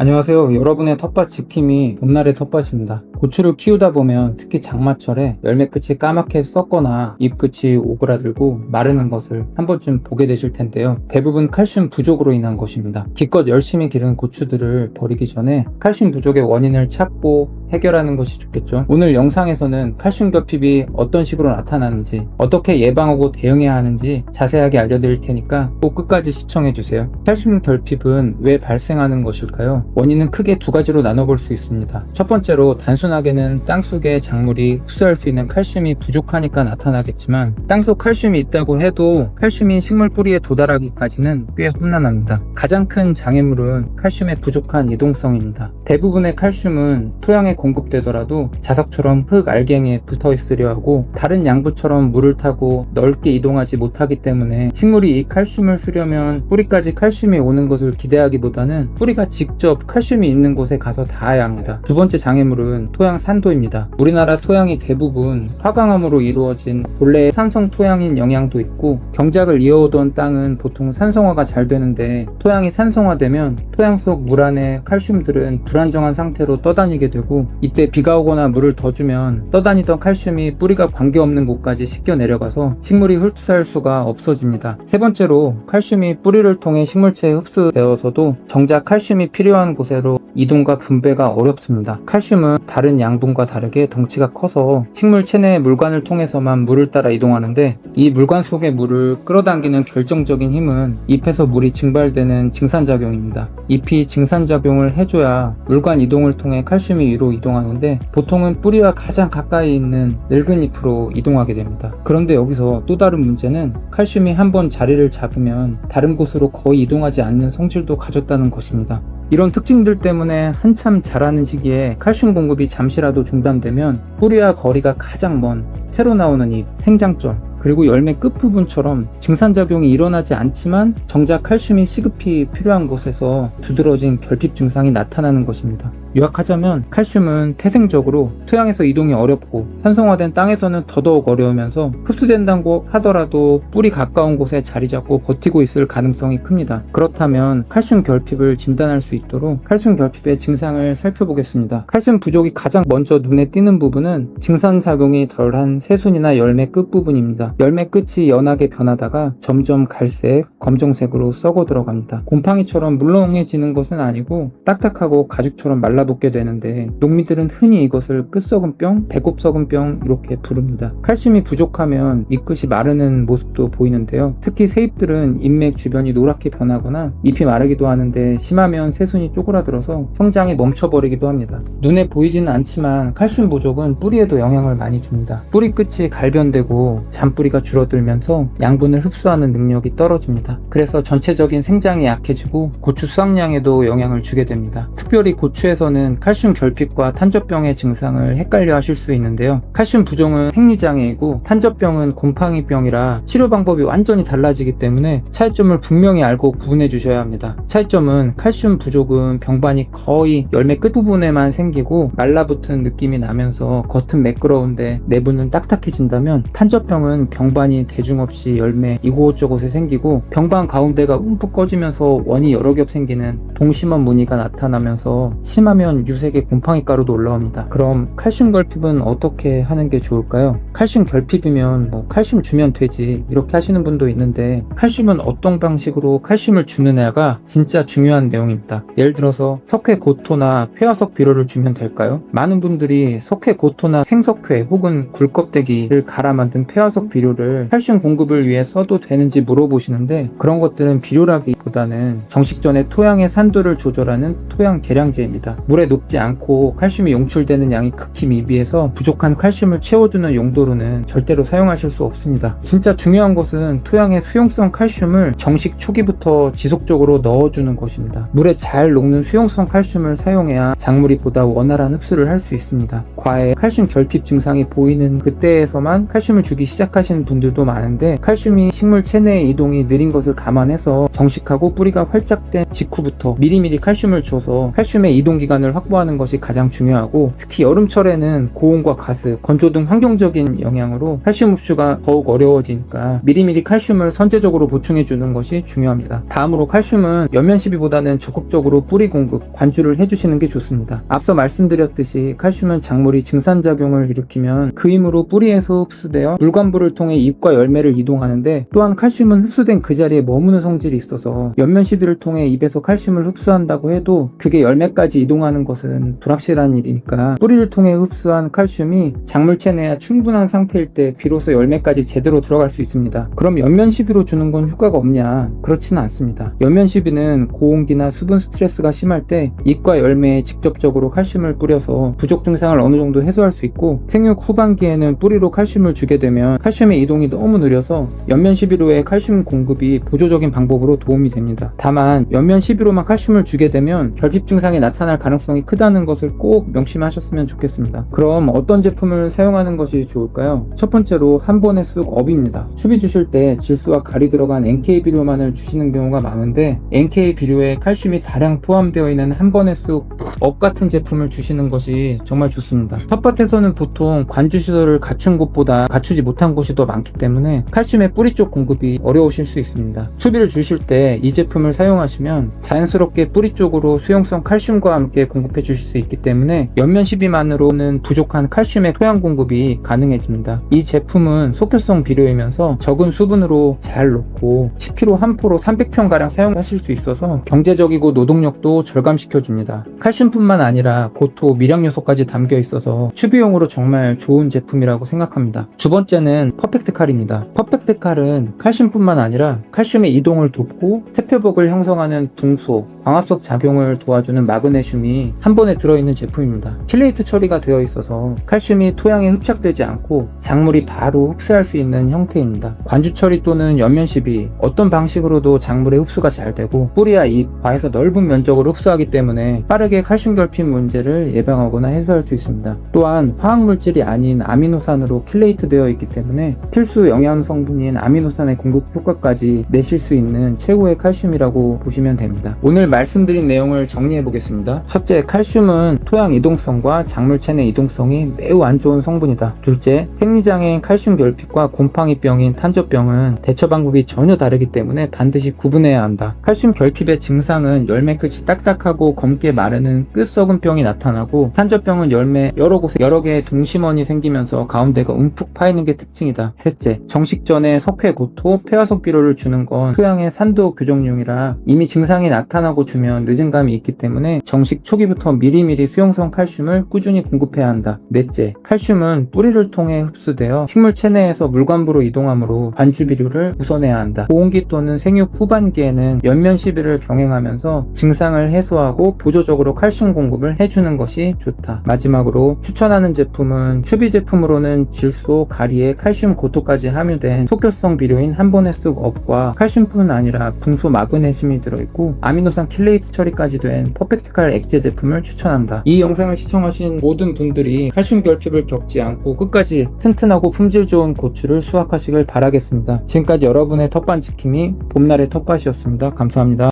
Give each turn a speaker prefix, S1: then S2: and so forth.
S1: 안녕하세요. 여러분의 텃밭 지킴이 봄날의 텃밭입니다. 고추를 키우다 보면 특히 장마철에 열매 끝이 까맣게 썩거나 잎 끝이 오그라들고 마르는 것을 한 번쯤 보게 되실 텐데요. 대부분 칼슘 부족으로 인한 것입니다. 기껏 열심히 기른 고추들을 버리기 전에 칼슘 부족의 원인을 찾고 해결하는 것이 좋겠죠. 오늘 영상에서는 칼슘 결핍이 어떤 식으로 나타나는지, 어떻게 예방하고 대응해야 하는지 자세하게 알려드릴 테니까 꼭 끝까지 시청해주세요. 칼슘 결핍은 왜 발생하는 것일까요? 원인은 크게 두 가지로 나눠볼 수 있습니다. 첫 번째로 단순하게는 땅속의 작물이 흡수할 수 있는 칼슘이 부족하니까 나타나겠지만, 땅속 칼슘이 있다고 해도 칼슘이 식물 뿌리에 도달하기까지는 꽤 험난합니다. 가장 큰 장애물은 칼슘의 부족한 이동성입니다. 대부분의 칼슘은 토양에 공급되더라도 자석처럼 흙 알갱이에 붙어 있으려 하고 다른 양분처럼 물을 타고 넓게 이동하지 못하기 때문에 식물이 이 칼슘을 쓰려면 뿌리까지 칼슘이 오는 것을 기대하기보다는 뿌리가 직접 칼슘이 있는 곳에 가서 닿아야 합니다. 두 번째 장애물은 토양 산도입니다. 우리나라 토양이 대부분 화강암으로 이루어진 본래의 산성 토양인 영향도 있고, 경작을 이어오던 땅은 보통 산성화가 잘 되는데 토양이 산성화되면 토양 속 물 안에 칼슘들은 불안정한 상태로 떠다니게 되고, 이때 비가 오거나 물을 더 주면 떠다니던 칼슘이 뿌리가 관계없는 곳까지 씻겨 내려가서 식물이 흡수할 수가 없어집니다. 세 번째로, 칼슘이 뿌리를 통해 식물체에 흡수되어서도 정작 칼슘이 필요한 곳으로 이동과 분배가 어렵습니다. 칼슘은 다른 양분과 다르게 덩치가 커서 식물체 내의 물관을 통해서만 물을 따라 이동하는데, 이 물관 속의 물을 끌어당기는 결정적인 힘은 잎에서 물이 증발되는 증산작용입니다. 잎이 증산작용을 해줘야 물관 이동을 통해 칼슘이 위로 이동하는데, 보통은 뿌리와 가장 가까이 있는 늙은 잎으로 이동하게 됩니다. 그런데 여기서 또 다른 문제는 칼슘이 한번 자리를 잡으면 다른 곳으로 거의 이동하지 않는 성질도 가졌다는 것입니다. 이런 특징들 때문에 한참 자라는 시기에 칼슘 공급이 잠시라도 중단되면 뿌리와 거리가 가장 먼 새로 나오는 잎, 생장점, 그리고 열매 끝부분처럼 증산작용이 일어나지 않지만 정작 칼슘이 시급히 필요한 곳에서 두드러진 결핍 증상이 나타나는 것입니다. 요약하자면 칼슘은 태생적으로 토양에서 이동이 어렵고 산성화된 땅에서는 더더욱 어려우면서 흡수된다고 하더라도 뿌리 가까운 곳에 자리 잡고 버티고 있을 가능성이 큽니다. 그렇다면 칼슘 결핍을 진단할 수 있도록 칼슘 결핍의 증상을 살펴보겠습니다. 칼슘 부족이 가장 먼저 눈에 띄는 부분은 증산작용이 덜한 새순이나 열매 끝부분입니다. 열매 끝이 연하게 변하다가 점점 갈색, 검정색으로 썩어 들어갑니다. 곰팡이처럼 물렁해지는 것은 아니고 딱딱하고 가죽처럼 말라붙게 되는데, 농민들은 흔히 이것을 끝썩은병, 배꼽썩은병 이렇게 부릅니다. 칼슘이 부족하면 잎끝이 마르는 모습도 보이는데요. 특히 새잎들은 잎맥 주변이 노랗게 변하거나 잎이 마르기도 하는데, 심하면 새순이 쪼그라들어서 성장이 멈춰버리기도 합니다. 눈에 보이지는 않지만 칼슘 부족은 뿌리에도 영향을 많이 줍니다. 뿌리 끝이 갈변되고 잔뿌리가 줄어들면서 양분을 흡수하는 능력이 떨어집니다. 그래서 전체적인 생장이 약해지고 고추 수확량에도 영향을 주게 됩니다. 특별히 고추에서는 칼슘 결핍과 탄저병의 증상을 헷갈려 하실 수 있는데요. 칼슘 부족은 생리장애이고 탄저병은 곰팡이병이라 치료 방법이 완전히 달라지기 때문에 차이점을 분명히 알고 구분해 주셔야 합니다. 차이점은 칼슘 부족은 병반이 거의 열매 끝부분에만 생기고 말라붙은 느낌이 나면서 겉은 매끄러운데 내부는 딱딱해진다면, 탄저병은 병반이 대중 없이 열매 이곳저곳에 생기고 병반 가운데가 움푹 꺼지면서 원이 여러 겹 생기는 동심원 무늬가 나타나면서 심하면 유색의 곰팡이 가루도 올라옵니다. 그럼 칼슘 결핍은 어떻게 하는 게 좋을까요? 칼슘 결핍이면 칼슘 주면 되지 이렇게 하시는 분도 있는데, 칼슘은 어떤 방식으로 칼슘을 주느냐가 진짜 중요한 내용입니다. 예를 들어서 석회고토나 회화석 비료를 주면 될까요? 많은 분들이 석회고토나 생석회 혹은 굴껍데기를 갈아 만든 회화석 비료를 칼슘 공급을 위해 써도 되는지 물어보시는데, 그런 것들은 비료라기보다는 정식전에 토양의 산도를 조절하는 토양 계량제입니다. 물에 녹지 않고 칼슘이 용출되는 양이 극히 미비해서 부족한 칼슘을 채워주는 용도로는 절대로 사용하실 수 없습니다. 진짜 중요한 것은 토양의 수용성 칼슘을 정식 초기부터 지속적으로 넣어주는 것입니다. 물에 잘 녹는 수용성 칼슘을 사용해야 작물이 보다 원활한 흡수를 할 수 있습니다. 과해 칼슘 결핍 증상이 보이는 그때에서만 칼슘을 주기 시작하시는 생각하시는 분들도 많은데, 칼슘이 식물 체내의 이동이 느린 것을 감안해서 정식하고 뿌리가 활짝 된 직후부터 미리미리 칼슘을 줘서 칼슘의 이동 기간을 확보하는 것이 가장 중요하고, 특히 여름철에는 고온과 가스, 건조 등 환경적인 영향으로 칼슘 흡수가 더욱 어려워지니까 미리미리 칼슘을 선제적으로 보충해 주는 것이 중요합니다. 다음으로 칼슘은 연면 시비보다는 적극적으로 뿌리 공급, 관주를 해주시는 게 좋습니다. 앞서 말씀드렸듯이 칼슘은 작물이 증산작용을 일으키면 그 힘으로 뿌리에서 흡수되어 물관부를 통해 잎과 열매를 이동하는데, 또한 칼슘은 흡수된 그 자리에 머무는 성질이 있어서 연면 시비를 통해 잎에서 칼슘을 흡수한다고 해도 그게 열매까지 이동하는 것은 불확실한 일이니까, 뿌리를 통해 흡수한 칼슘이 작물 체내에 충분한 상태일 때 비로소 열매까지 제대로 들어갈 수 있습니다. 그럼 연면 시비로 주는 건 효과가 없냐? 그렇지는 않습니다. 연면 시비는 고온기나 수분 스트레스가 심할 때 잎과 열매에 직접적으로 칼슘을 뿌려서 부족 증상을 어느 정도 해소할 수 있고, 생육 후반기에는 뿌리로 칼슘을 주게 되면 칼슘의 이동이 너무 느려서 연면 시비로의 칼슘 공급이 보조적인 방법으로 도움이 됩니다. 다만 연면 시비로만 칼슘을 주게 되면 결핍 증상이 나타날 가능성이 크다는 것을 꼭 명심하셨으면 좋겠습니다. 그럼 어떤 제품을 사용하는 것이 좋을까요? 첫 번째로 한 번에 쑥 업입니다. 수비 주실 때 질소와 kal이 들어간 NK 비료만을 주시는 경우가 많은데, NK 비료에 칼슘이 다량 포함되어 있는 한 번에 쑥 업 같은 제품을 주시는 것이 정말 좋습니다. 텃밭에서는 보통 관주 시설을 갖춘 곳보다 갖추지 못한 곳이 더 많기 때문에 칼슘의 뿌리 쪽 공급이 어려우실 수 있습니다. 추비를 주실 때 이 제품을 사용하시면 자연스럽게 뿌리 쪽으로 수용성 칼슘과 함께 공급해 주실 수 있기 때문에 연면 시비만으로는 부족한 칼슘의 토양 공급이 가능해집니다. 이 제품은 속효성 비료이면서 적은 수분으로 잘 녹고 10kg 한 포로 300평가량 사용하실 수 있어서 경제적이고 노동력도 절감시켜줍니다. 칼슘뿐만 아니라 고토, 미량 요소까지 담겨 있어서 추비용으로 정말 좋은 제품이라고 생각합니다. 두 번째는 퍼펙트 칼입니다. 퍼펙트 칼은 칼슘뿐만 아니라 칼슘의 이동을 돕고 세표복을 형성하는 붕소, 광합성 작용을 도와주는 마그네슘이 한 번에 들어있는 제품입니다. 킬레이트 처리가 되어 있어서 칼슘이 토양에 흡착되지 않고 작물이 바로 흡수할 수 있는 형태입니다. 관주 처리 또는 연면 시비, 어떤 방식으로도 작물의 흡수가 잘 되고 뿌리와 잎, 과에서 넓은 면적으로 흡수하기 때문에 빠르게 칼슘 결핍 문제를 예방하거나 해소할 수 있습니다. 또한 화학물질이 아닌 아미노산으로 킬레이트 되어 있기 때문에 필수 영양 성분인 아미노산의 공급 효과까지 내실 수 있는 최고의 칼슘이라고 보시면 됩니다. 오늘 말씀드린 내용을 정리해 보겠습니다. 첫째, 칼슘은 토양 이동성과 작물 체내 이동성이 매우 안 좋은 성분이다. 둘째, 생리장애인 칼슘 결핍과 곰팡이병인 탄저병은 대처 방법이 전혀 다르기 때문에 반드시 구분해야 한다. 칼슘 결핍의 증상은 열매 끝이 딱딱하고 검게 마르는 끝썩은병이 나타나고, 탄저병은 열매 여러 곳에 여러 개의 동심원이 생기면서 가운데가 움푹 파이는 게 특징이다. 셋째, 정식 전에 석회고토, 폐화석 비료를 주는 건 토양의 산도 교정용이라 이미 증상이 나타나고 주면 늦은 감이 있기 때문에 정식 초기부터 미리미리 수용성 칼슘을 꾸준히 공급해야 한다. 넷째, 칼슘은 뿌리를 통해 흡수되어 식물 체내에서 물관부로 이동하므로 관주 비료를 우선해야 한다. 고온기 또는 생육 후반기에는 연면 시비를 병행하면서 증상을 해소하고 보조적으로 칼슘 공급을 해주는 것이 좋다. 마지막으로 추천하는 제품은 추비 제품으로는 질소, 가리에 칼슘 고토까지 함유된 속효성 비료인 한 번에 쑥 업과 칼슘뿐 아니라 붕소 마그네슘이 들어있고 아미노산 킬레이트 처리까지 된 퍼펙트칼 액체 제품을 추천한다. 이 영상을 시청하신 모든 분들이 칼슘 결핍을 겪지 않고 끝까지 튼튼하고 품질 좋은 고추를 수확하시길 바라겠습니다. 지금까지 여러분의 텃밭 지킴이 봄날의 텃밭이었습니다. 감사합니다.